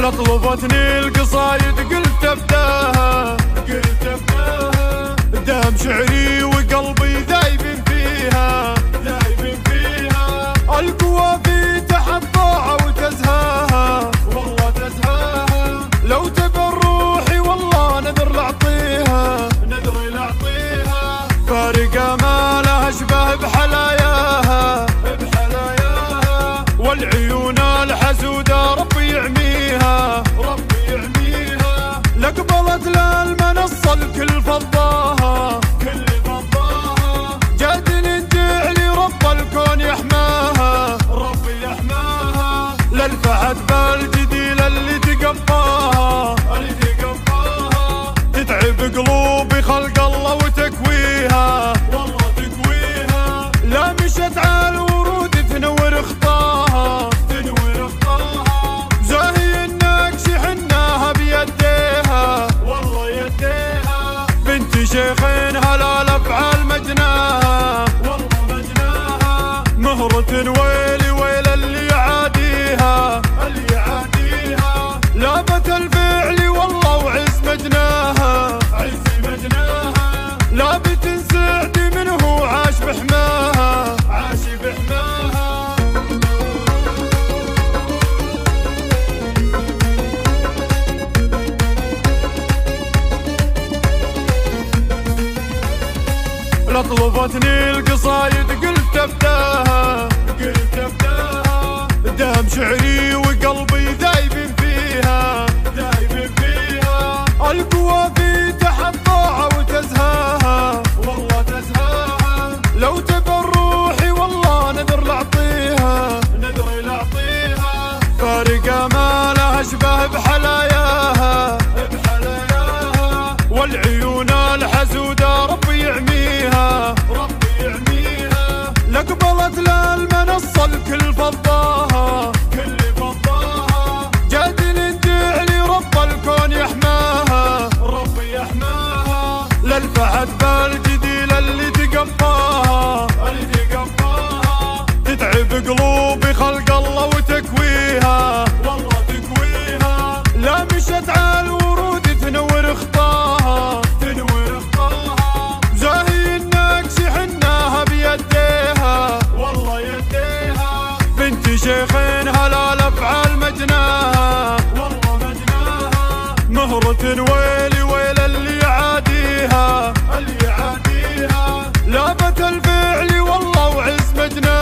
لطلبتني القصايد قلت ابداها دام شعري وقلبي ذايب فيها القوى في تحطها وتزهاها والله تزهاها لو تبر روحي والله نذر لأعطيها فارقة ما لها اشبه بحلاياها والعيون الحسودة ربي يعميها لقبلت للمنصة الكل فضاها جاد جعلي رب الكون يحماها للفحت بالجديل اللي تقفاها تتعب قلوبي خلق الله وتكويها لا مشت على الورود تنور خطاها زاهي النقش حناها بيديها بنت شيخين هلال افعال مجناها مهرة ويلي ويل اللي يعاديها لابت الفعل والله وعز مجناها لابت سعد منه عاش بحماها لطلبتني القصايد قلت ابداها دام شعري وقلبي ذايب فيها القوى في تحطها وتزهاها والله تزهاها لو تبر روحي والله نذر لأعطيها فارقة ما لها اشبه بحلاياها والعيون الحسودة ربي يعميها لقبلت للمنصة الكل فضاها جاد جعلي رب الكون يحماها للفحت بالجديل اللي تقفاها تتعب قلوبي خلق الله وتكويها لا مشت على الورود تنور خطاها زاهي النقش حناها بيديها بنت شيخين هلال افعال مجناها مهرة ويلي ويل اللي يعاديها لابت الفعل والله وعز مجناها